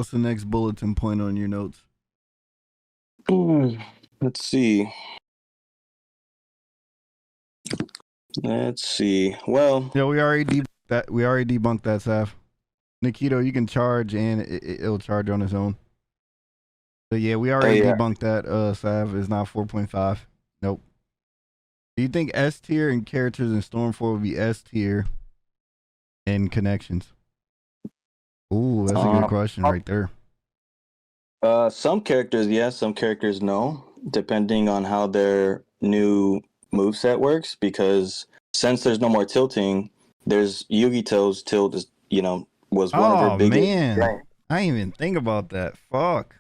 What's the next bulletin point on your notes? Let's see. Let's see. Well, Yeah, we already debunked that. We already debunked that, Saf. Nikito, you can charge and it'll charge on its own. So yeah, we already debunked that. Sav is not 4.5. Nope. Do you think S tier and characters in Storm 4 would be S tier and connections? Ooh, that's a good question right there. Some characters yes, some characters no, depending on how their new moveset works. Because since there's no more tilting, there's Yugito's tilt is was one of her biggest strengths. I didn't even think about that. Fuck.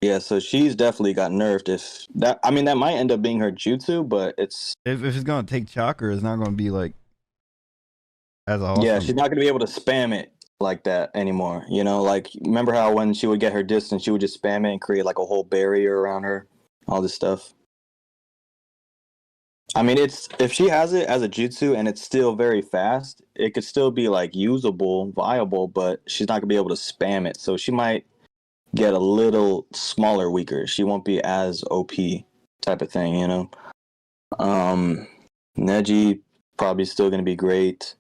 Yeah, so she's definitely got nerfed. If that, I mean, that might end up being her jutsu, but it's if it's gonna take chakra, it's not gonna be like as awesome. Yeah, she's not gonna be able to spam it like that anymore. Like remember how when she would get her distance, she would just spam it and create like a whole barrier around her, all this stuff. I mean, it's if she has it as a jutsu and it's still very fast, it could still be like usable, viable, but she's not gonna be able to spam it. So she might get a little smaller, weaker. She won't be as OP type of thing, Neji probably still gonna be great.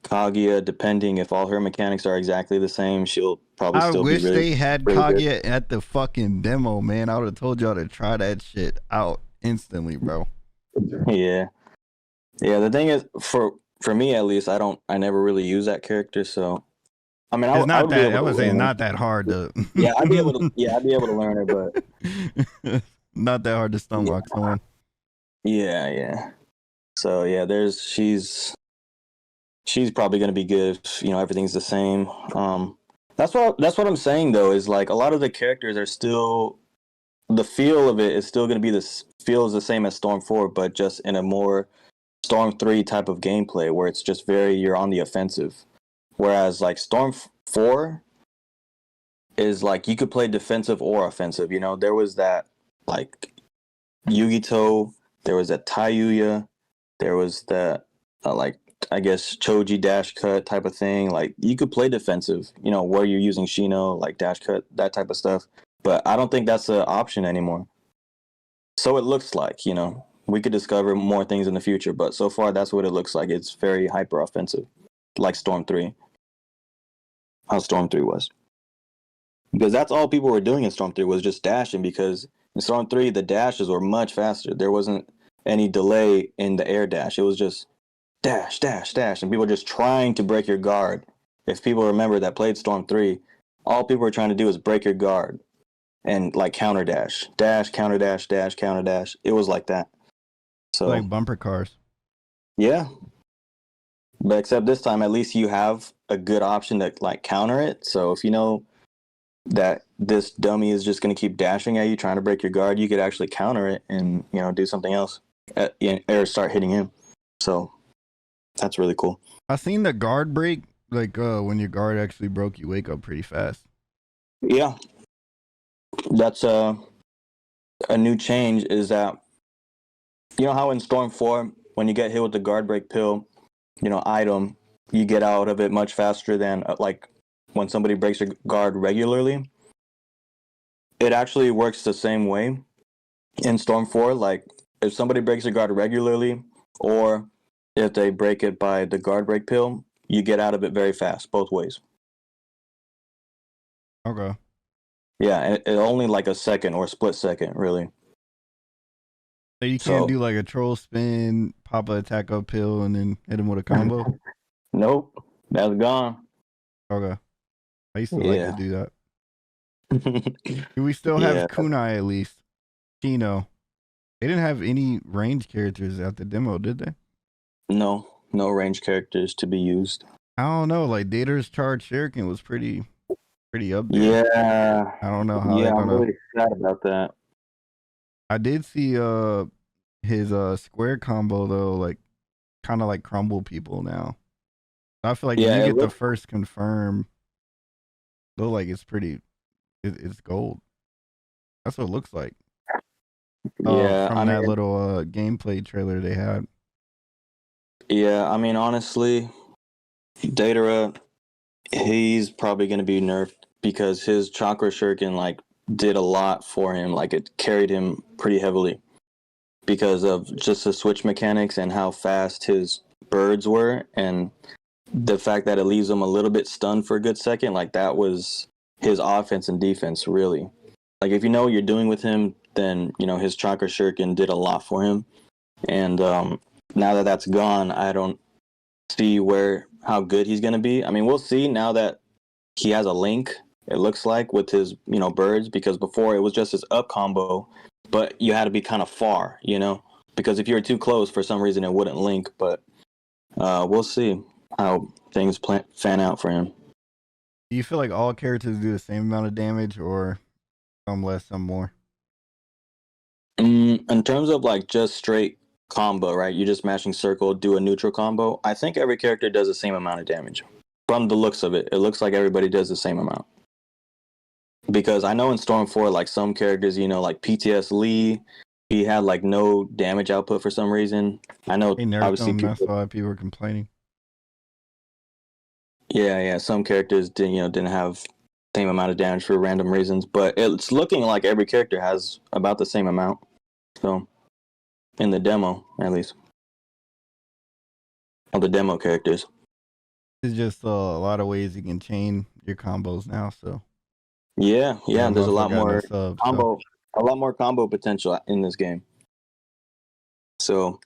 Kaguya, depending if all her mechanics are exactly the same, she'll probably still be really. I wish they had Kaguya at the fucking demo, man. I would have told y'all to try that shit out instantly, bro. Yeah. The thing is, for me at least, I never really use that character, so I mean, it's not that. I would say not that hard to. Yeah, I'd be able to learn her, but not that hard to stomach someone. Yeah. So yeah, she's probably going to be good if everything's the same. That's what I'm saying though, is like a lot of the characters are still, the feel of it is still going to be feels the same as Storm 4, but just in a more Storm 3 type of gameplay where it's just you're on the offensive. Whereas like Storm 4 is like you could play defensive or offensive. There was that like Yugito, there was that Tayuya, there was that like I guess Choji dash cut type of thing. Like you could play defensive, where you're using Shino, like dash cut, that type of stuff. But I don't think that's an option anymore. So it looks like, we could discover more things in the future, but so far that's what it looks like. It's very hyper offensive, like Storm 3. How Storm 3 was. Because that's all people were doing in Storm 3 was just dashing, because in Storm 3 the dashes were much faster. There wasn't any delay in the air dash. It was just dash, dash, dash, and people were just trying to break your guard. If people remember that played Storm 3, all people were trying to do is break your guard and like counter dash, counter dash, counter dash. It was like that. So like bumper cars. Yeah. But except this time, at least you have a good option to like counter it. So if you know that this dummy is just going to keep dashing at you, trying to break your guard, you could actually counter it and do something else, or start hitting him. So that's really cool. I seen the guard break, like when your guard actually broke, you wake up pretty fast. Yeah, that's a new change. Is that how in Storm 4 when you get hit with the guard break pill, item, you get out of it much faster than like when somebody breaks your guard regularly. It actually works the same way in Storm 4. Like if somebody breaks your guard regularly, or if they break it by the guard break pill, you get out of it very fast, both ways. Okay. Yeah, it only like a second or a split second, really. So you can't do like a troll spin, pop an attack up pill, and then hit him with a combo? Nope, that's gone. Okay. I used to like to do that. Do we still have Kunai at least? Shino. They didn't have any range characters at the demo, did they? No range characters to be used. I don't know. Like Dater's Charge Shuriken was pretty up there. Yeah. I don't know how. Yeah, I'm really sad about that. I did see his square combo though, like kind of like crumble people now. I feel like if you get the first confirm, look like it's it's gold. That's what it looks like. Yeah, from that little gameplay trailer they had. Yeah, I mean honestly, Datara, He's probably going to be nerfed because his chakra shuriken like did a lot for him. Like it carried him pretty heavily because of just the switch mechanics and how fast his birds were, and the fact that it leaves him a little bit stunned for a good second. Like that was his offense and defense really. Like if you know what you're doing with him, then you know his chakra shuriken did a lot for him. And now that that's gone, I don't see how good he's going to be. I mean, we'll see now that he has a link, it looks like, with his birds, because before it was just his up combo, but you had to be kind of far, because if you were too close for some reason it wouldn't link. But we'll see how things fan out for him. Do you feel like all characters do the same amount of damage, or some less, some more? In terms of like just straight combo, right? You just mashing circle, do a neutral combo. I think every character does the same amount of damage. From the looks of it, it looks like everybody does the same amount. Because I know in Storm 4, like some characters, like PTS Lee, he had like no damage output for some reason. I know obviously that's why people were complaining. Yeah. Some characters didn't have same amount of damage for random reasons, but it's looking like every character has about the same amount. So, in the demo, at least, of the demo characters, there's just a lot of ways you can chain your combos now. So, yeah, there's a lot more a lot more combo potential in this game. So,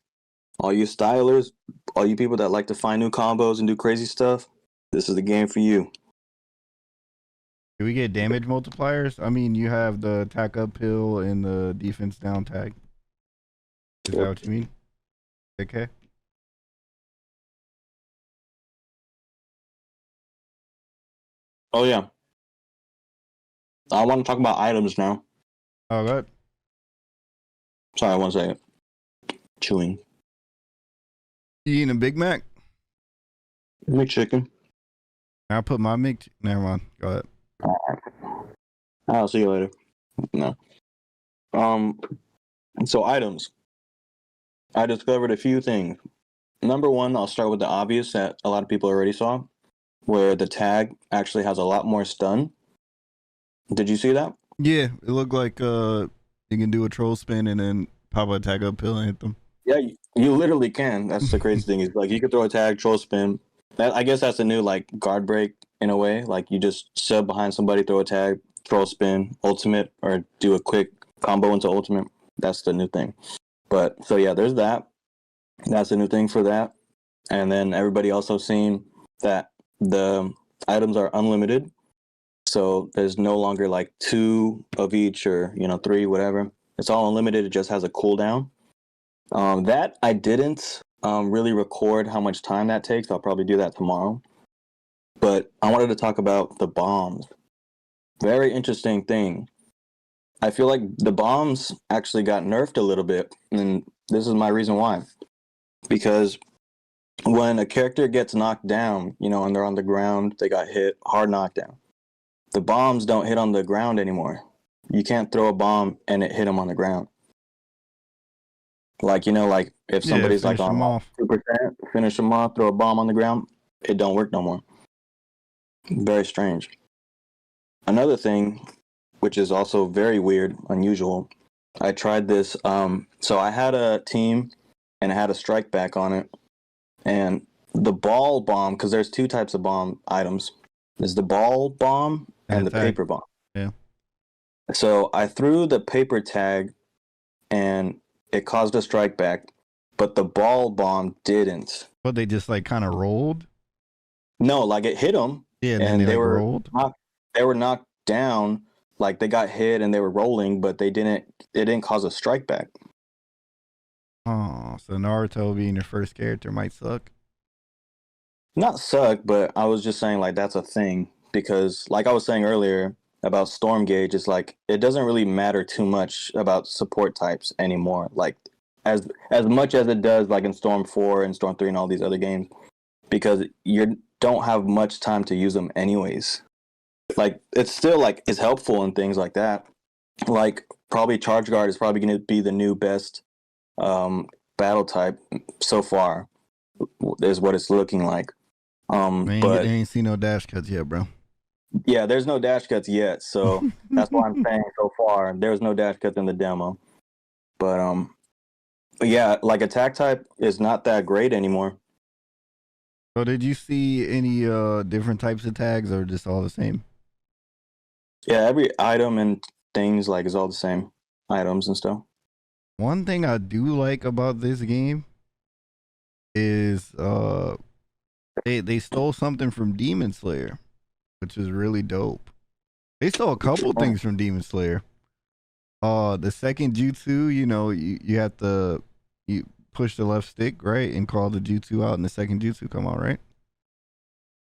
all you stylers, all you people that like to find new combos and do crazy stuff, this is the game for you. Do we get damage multipliers? I mean, you have the attack uphill and the defense down tag. Is that what you mean? Okay. Oh, yeah. I want to talk about items now. Oh, good. Sorry, 1 second. Chewing. You eating a Big Mac? McChicken. I'll put my never mind. Go ahead. I'll see you later. No. So items. I discovered a few things. Number one, I'll start with the obvious that a lot of people already saw, where the tag actually has a lot more stun. Did you see that? Yeah, it looked like you can do a troll spin and then pop a tag uphill and hit them. Yeah, you literally can. That's the crazy thing. Is like you could throw a tag, troll spin. I guess that's a new like guard break in a way. Like you just sub behind somebody, throw a tag, troll spin, ultimate, or do a quick combo into ultimate. That's the new thing. But so yeah, there's that. That's a new thing for that. And then everybody also seen that the items are unlimited. So there's no longer like 2 of each or 3, whatever. It's all unlimited. It just has a cooldown. That I didn't really record how much time that takes. I'll probably do that tomorrow. But I wanted to talk about the bombs. Very interesting thing. I feel like the bombs actually got nerfed a little bit, and this is my reason why. Because when a character gets knocked down, and they're on the ground, they got hit, hard knockdown. The bombs don't hit on the ground anymore. You can't throw a bomb and it hit them on the ground. Like, like if somebody's like on 2%, finish them off, throw a bomb on the ground, it don't work no more. Very strange. Another thing, which is also very weird, unusual, I tried this. So I had a team and I had a strike back on it. And the ball bomb, because there's 2 types of bomb items. There's the ball bomb and the paper bomb. Yeah. So I threw the paper tag and it caused a strike back, but the ball bomb didn't. But they just like kind of rolled? No, like it hit them. Yeah, and they were rolled. They were knocked down, like they got hit and they were rolling, but it didn't cause a strike back. Oh, so Naruto being your first character might suck. Not suck, but I was just saying like that's a thing, because like I was saying earlier about Storm Gauge, it's like it doesn't really matter too much about support types anymore. Like as much as it does like in Storm 4 and Storm 3 and all these other games, because you don't have much time to use them anyways. Like it's still like it's helpful and things like that. Like probably Charge Guard is probably going to be the new best battle type so far, is what it's looking like. They But ain't seen no dash cuts yet, bro. yeah, there's no dash cuts yet, so that's why I'm saying so far there's no dash cuts in the demo. But yeah, like attack type is not that great anymore. So did you see any different types of tags or just all the same? Yeah, every item and things like is all the same items and stuff. One thing I do like about this game is they stole something from Demon Slayer, which is really dope. They stole a couple things from Demon Slayer. The second jutsu, you have to you push the left stick, right, and call the jutsu out, and the second jutsu come out, right?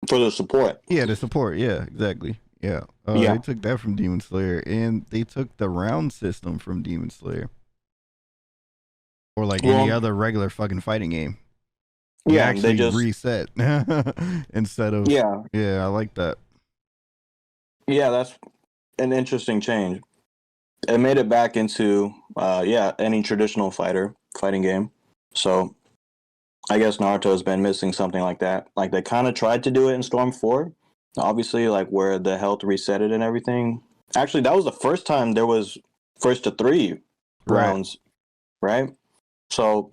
For the support. Yeah, the support. Yeah, exactly. Yeah. They Yeah. took that from Demon Slayer, and they took the round system from Demon Slayer, or like any Well, other regular fucking fighting game. You yeah, they actually just reset instead of. yeah. Yeah, I like that. Yeah, that's an interesting change. It made it back into yeah, any traditional fighting game. So I guess Naruto's been missing something like that. Like they kind of tried to do it in Storm 4. Obviously, like where the health resetted and everything. Actually, that was the first time there was first to 3 Right. rounds, right? So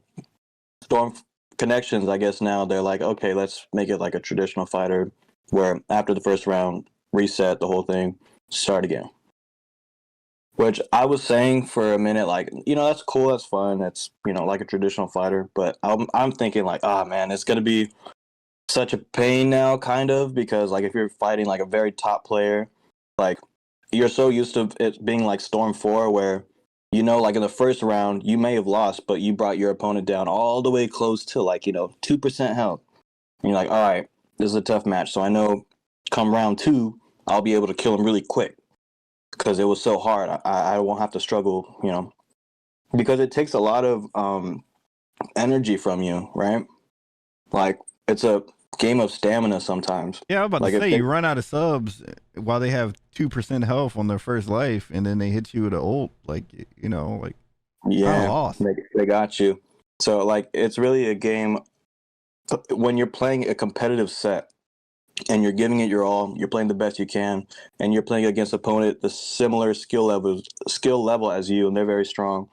Storm Connections, I guess now they're like, okay, let's make it like a traditional fighter where after the first round, reset the whole thing, start again. Which I was saying for a minute, like, that's cool, that's fun, that's, like a traditional fighter. But I'm thinking, like, oh man, it's going to be such a pain now, kind of, because, like, if you're fighting, like, a very top player, like, you're so used to it being like Storm 4, where, like in the first round, you may have lost, but you brought your opponent down all the way close to, like, 2% health. And you're like, all right, this is a tough match. So I know come round 2, I'll be able to kill him really quick because it was so hard. I won't have to struggle, because it takes a lot of energy from you, right? Like it's a game of stamina sometimes. Yeah, I was about to Like if say they, you run out of subs while they have 2% health on their first life, and then they hit you with an ult. Like like I yeah, lost. they got you. So like it's really a game when you're playing a competitive set and you're giving it your all, you're playing the best you can, and you're playing against opponent the similar skill level as you, and they're very strong.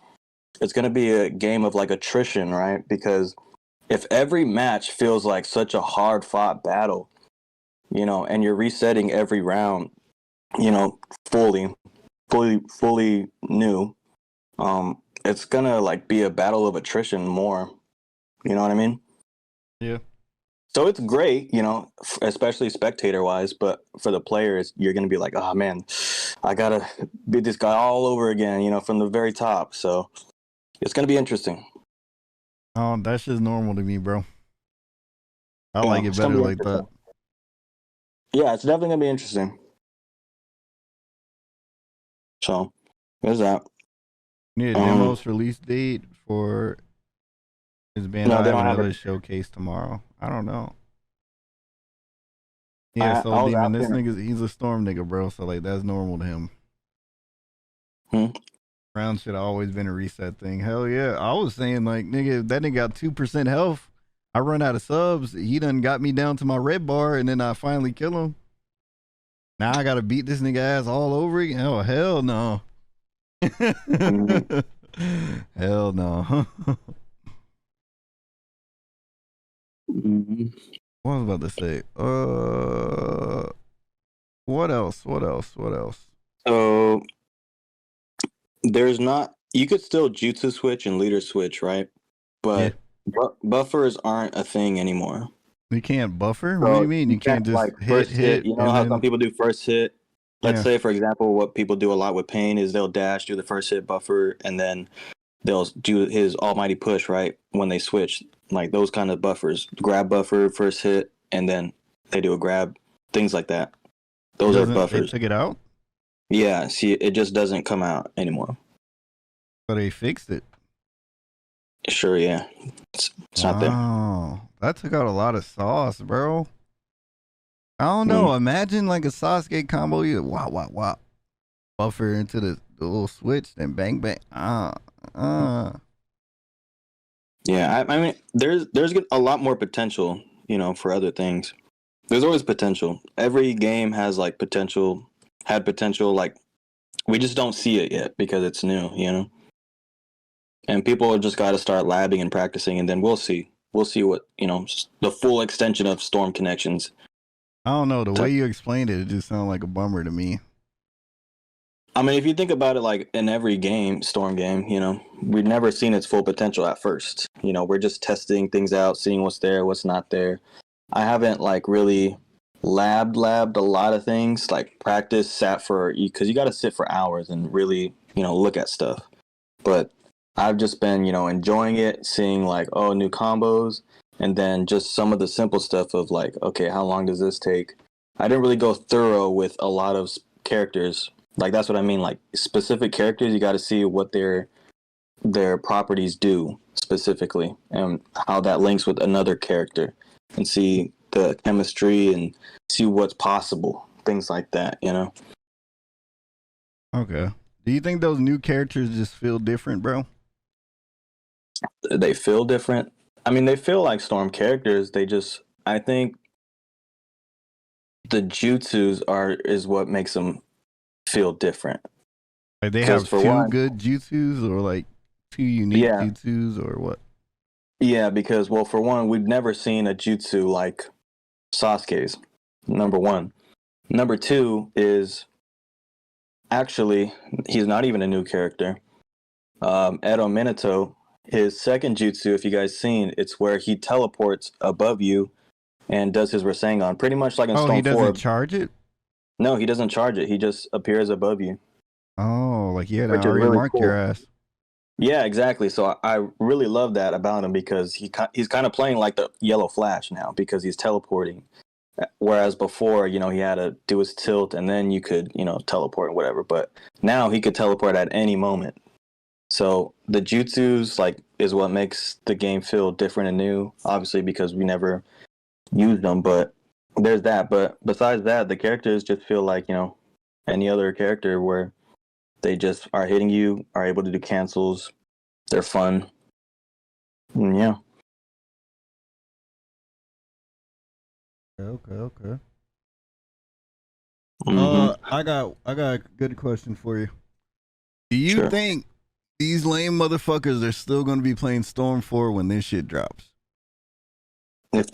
It's going to be a game of like attrition, right? Because if every match feels like such a hard fought battle, and you're resetting every round, you know, fully, fully new, it's gonna like be a battle of attrition more. You know what I mean? Yeah. So it's great, especially spectator wise, but for the players, you're gonna be like, oh man, I gotta beat this guy all over again, from the very top. So it's gonna be interesting. Oh, that's just normal to me, bro. I like it It's gonna better be like that. interesting. Yeah, it's definitely gonna be interesting. So there's that. Need a Um, demos release date for his band. no, I they have don't have another it. showcase tomorrow. I don't know. Yeah, Soul I was Demon. This asking. nigga, he's a storm nigga, bro. So like that's normal to him. Hmm? Round should have always been a reset thing. Hell yeah. I was saying like nigga, if that nigga got 2% health. I run out of subs. He done got me down to my red bar, and then I finally kill him. Now I gotta beat this nigga ass all over again. Oh hell no. Mm-hmm. Hell no. Mm-hmm. What was I about to say? What else? What else? What else? So there's not. You could still jutsu switch and leader switch, right? Yeah. But buffers aren't a thing anymore. You can't buffer? What do you So mean? you You can't can't just like hit, first hit. hit, You know and how some then people do first hit. Let's yeah. say, for example, what people do a lot with Pain is they'll dash, do the first hit buffer, and then they'll do his almighty push right when they switch. Like those kind of buffers, grab buffer, first hit, and then they do a grab, things like that. It Those are doesn't. They buffers. took it out, Yeah, see, it just doesn't come out anymore. but they fixed it. Sure, yeah, it's not there. Wow, that took out a lot of sauce, bro. I don't Mm. know. Imagine like a Sasuke combo. You wow, wow, wow. Buffer into the little switch, then bang, bang. Yeah, I mean, there's a lot more potential, for other things. There's always potential. Every game has like potential, had potential. Like we just don't see it yet because it's new, you know. And people have just got to start labbing and practicing, and then we'll see. We'll see what the full extension of Storm connections. I don't know. The way you explained it, it just sounded like a bummer to me. I mean, if you think about it, like in every game, Storm game, we've never seen its full potential at first. We're just testing things out, seeing what's there, what's not there. I haven't like really labbed a lot of things, like practice, sat for, because you got to sit for hours and really, look at stuff. But I've just been, enjoying it, seeing like, oh, new combos, and then just some of the simple stuff of like, okay, how long does this take? I didn't really go thorough with a lot of characters. Like, that's what I mean. Like, specific characters, you got to see what their properties do specifically and how that links with another character and see the chemistry and see what's possible. Things like that, Okay. Do you think those new characters just feel different, bro? They feel different. I mean, they feel like Storm characters. I think the jutsus is what makes them feel different. Like they have two good jutsus or like two unique jutsus or what? Yeah, because, well, for one, we've never seen a jutsu like Sasuke's, number one. Number two is, actually, he's not even a new character. Edo Minato, his second jutsu, if you guys seen, it's where he teleports above you and does his Rasengan, pretty much like in Storm 4. Oh, he doesn't charge it? No, he doesn't charge it. He just appears above you. Oh, like he had already really marked your ass. Yeah, exactly. So I really love that about him because he's kind of playing like the Yellow Flash now because he's teleporting. Whereas before, he had to do his tilt and then you could, teleport and whatever. But now he could teleport at any moment. So the jutsus is what makes the game feel different and new, obviously because we never used them. But there's that. But besides that, the characters just feel like, any other character where they just are hitting you, are able to do cancels. They're fun. And yeah. Okay. Mm-hmm. I got a good question for you. Do you think these lame motherfuckers are still going to be playing Storm 4 when this shit drops?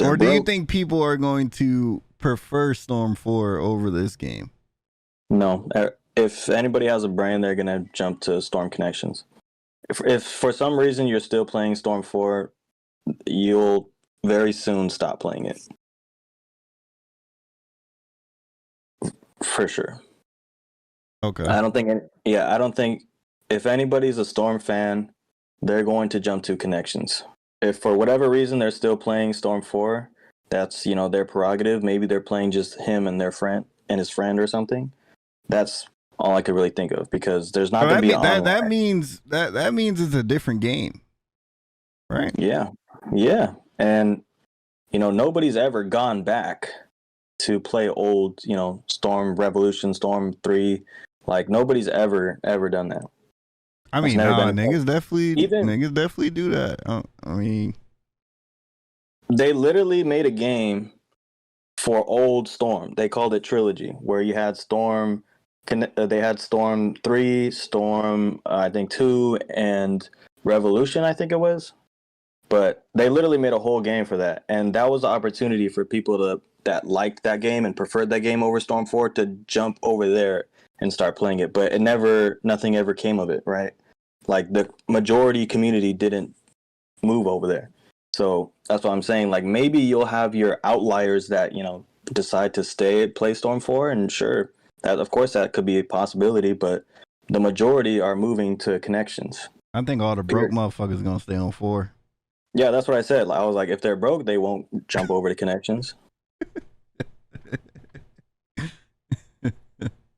Or do you think people are going to prefer Storm 4 over this game? No. If anybody has a brain, they're going to jump to Storm Connections. If for some reason you're still playing Storm 4, you'll very soon stop playing it. For sure. Okay. I don't think if anybody's a Storm fan, they're going to jump to Connections. If for whatever reason they're still playing Storm 4, that's, their prerogative. Maybe they're playing just him and their friend and his friend or something. That's all I could really think of because there's not going to be that means it's a different game, right? Yeah, and nobody's ever gone back to play old Storm Revolution, Storm 3. Like nobody's ever done that. I mean, niggas definitely do that. I mean, they literally made a game for old Storm. They called it Trilogy, where you had Storm. They had Storm 3, Storm, I think 2, and Revolution, I think it was. But they literally made a whole game for that. And that was the opportunity for people that liked that game and preferred that game over Storm 4 to jump over there and start playing it. But nothing ever came of it, right? Like the majority community didn't move over there. So that's what I'm saying. Like maybe you'll have your outliers that, decide to play Storm 4, and sure, that of course that could be a possibility, but the majority are moving to Connections. I think all the broke motherfuckers are gonna stay on 4. Yeah, that's what I said. I was like, if they're broke, they won't jump over to Connections.